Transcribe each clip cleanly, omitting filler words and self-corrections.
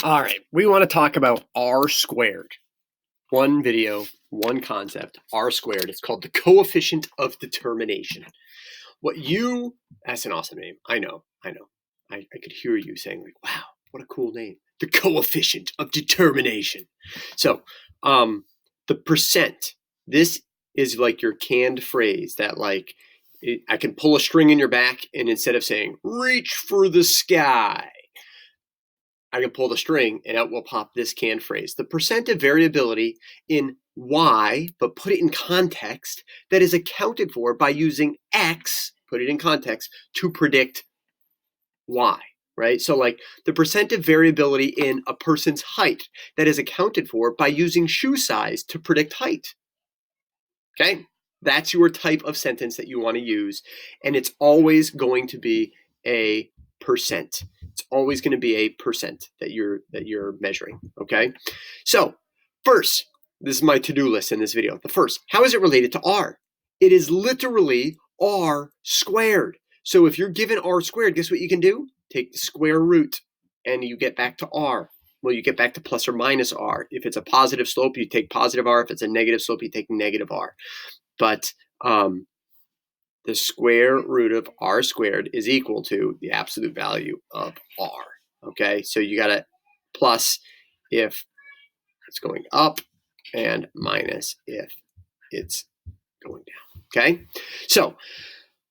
All right, we want to talk about R squared. One video, one concept, R squared. It's called the coefficient of determination. That's an awesome name. I know. I could hear you saying like, wow, what a cool name. The coefficient of determination. So, the percent, this is like your canned phrase that I can pull a string in your back and instead of saying, reach for the sky, I can pull the string and out will pop this canned phrase. The percent of variability in Y, but put it in context, that is accounted for by using X, put it in context, to predict Y, right? So like the percent of variability in a person's height that is accounted for by using shoe size to predict height. Okay? That's your type of sentence that you want to use. And it's always going to be a percent. It's always going to be a percent that you're measuring. Okay. So first, this is my to-do list in this video. The first, how is it related to R? It is literally R squared. So if you're given R squared, guess what you can do? Take the square root and you get back to R. Well, you get back to plus or minus R. If it's a positive slope, you take positive R. If it's a negative slope, you take negative R. But the square root of R squared is equal to the absolute value of R. Okay, so you got to plus if it's going up and minus if it's going down. Okay, so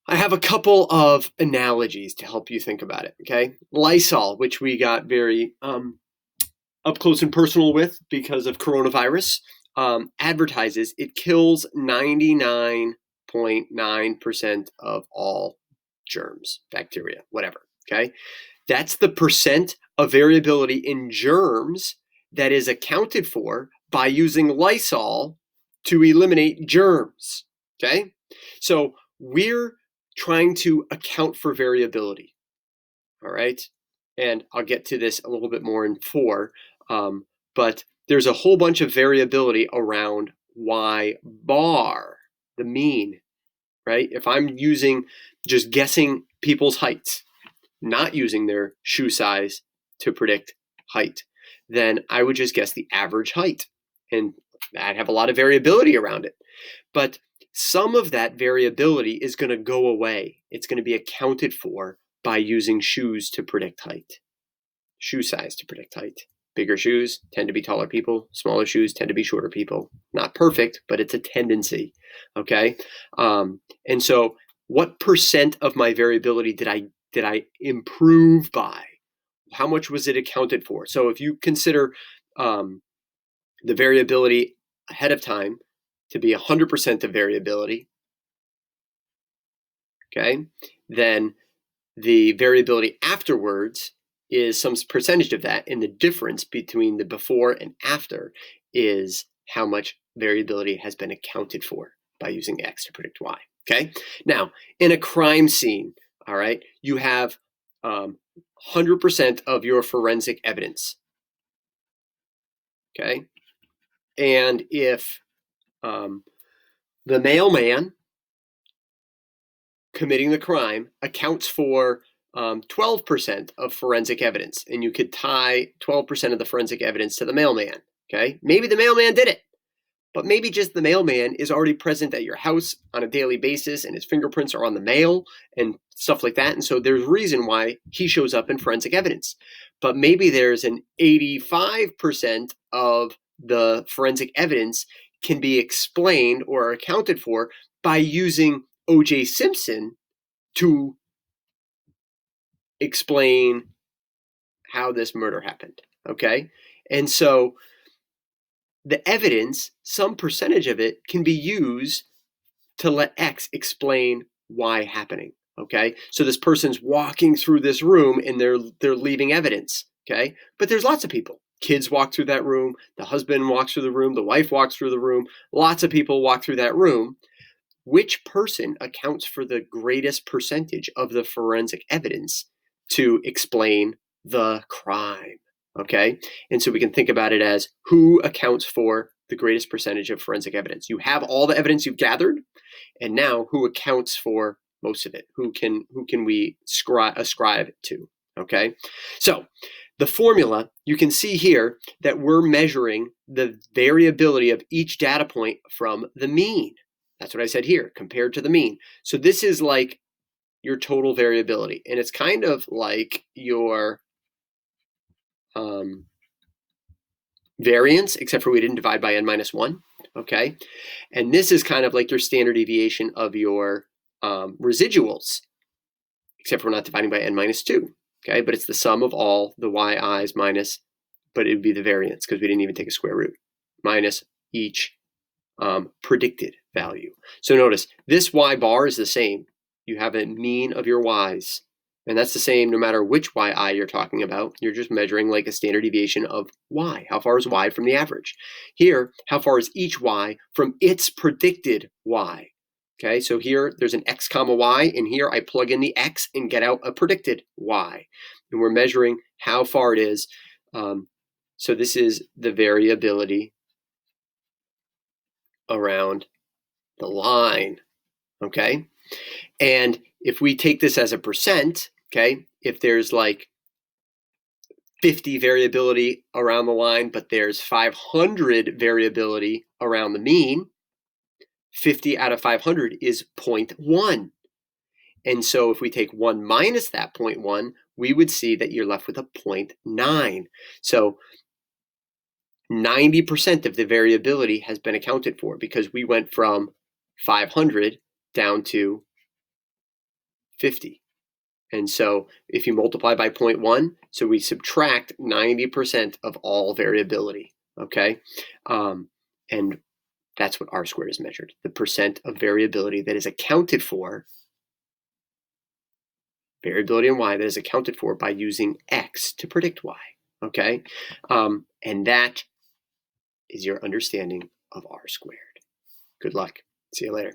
I have a couple of analogies to help you think about it. Okay, Lysol, which we got very up close and personal with because of coronavirus, advertises it kills 99.9% of all germs, bacteria, whatever. Okay, that's the percent of variability in germs that is accounted for by using Lysol to eliminate germs. Okay, so we're trying to account for variability. All right, and I'll get to this a little bit more in 4. But there's a whole bunch of variability around Y bar, the mean, right? If I'm just guessing people's heights, not using their shoe size to predict height, then I would just guess the average height. And I'd have a lot of variability around it. But some of that variability is going to go away. It's going to be accounted for by using shoes to predict height, shoe size to predict height. Bigger shoes tend to be taller people. Smaller shoes tend to be shorter people. Not perfect, but it's a tendency. Okay, and so what percent of my variability did I improve by? How much was it accounted for? So if you consider the variability ahead of time to be 100% of variability, okay, then the variability afterwards is some percentage of that, and the difference between the before and after is how much variability has been accounted for by using X to predict Y. Okay, now in a crime scene, all right, you have 100% of your forensic evidence. Okay, and if the mailman committing the crime accounts for 12% of forensic evidence, and you could tie 12% of the forensic evidence to the mailman. Okay, maybe the mailman did it, but maybe just the mailman is already present at your house on a daily basis, and his fingerprints are on the mail and stuff like that. And so there's reason why he shows up in forensic evidence. But maybe there's an 85% of the forensic evidence can be explained or accounted for by using O.J. Simpson to explain how this murder happened. Okay, and so the evidence, some percentage of it can be used to let X explain Y happening. Okay, so this person's walking through this room and they're leaving evidence. Okay, but there's lots of people. Kids walk through that room. The husband walks through the room. The wife walks through the room. Lots of people walk through that room. Which person accounts for the greatest percentage of the forensic evidence to explain the crime? Okay, and so we can think about it as who accounts for the greatest percentage of forensic evidence. You have all the evidence you've gathered, and now who accounts for most of it? Who can we ascribe to? Okay, so the formula, you can see here that we're measuring the variability of each data point from the mean. That's what I said here, compared to the mean. So this is like your total variability, and it's kind of like your variance, except for we didn't divide by n minus 1, okay? And this is kind of like your standard deviation of your residuals, except for we're not dividing by n minus 2, okay? But it's the sum of all the yi's minus, but it would be the variance because we didn't even take a square root, minus each predicted value. So notice, this y bar is the same. You have a mean of your y's, and that's the same no matter which yi you're talking about. You're just measuring like a standard deviation of y. How far is y from the average? Here, how far is each y from its predicted y? Okay, so here there's an x comma y, and here I plug in the x and get out a predicted y. And we're measuring how far it is. So this is the variability around the line, okay? And if we take this as a percent, okay, if there's like 50 variability around the line, but there's 500 variability around the mean, 50 out of 500 is 0.1. And so if we take 1 minus that 0.1, we would see that you're left with a 0.9. So 90% of the variability has been accounted for because we went from 500 down to 50. And so if you multiply by 0.1, so we subtract 90% of all variability, okay? And that's what R squared is measured, the percent of variability that is accounted for, variability in y that is accounted for by using x to predict y, okay? And that is your understanding of R squared. Good luck. See you later.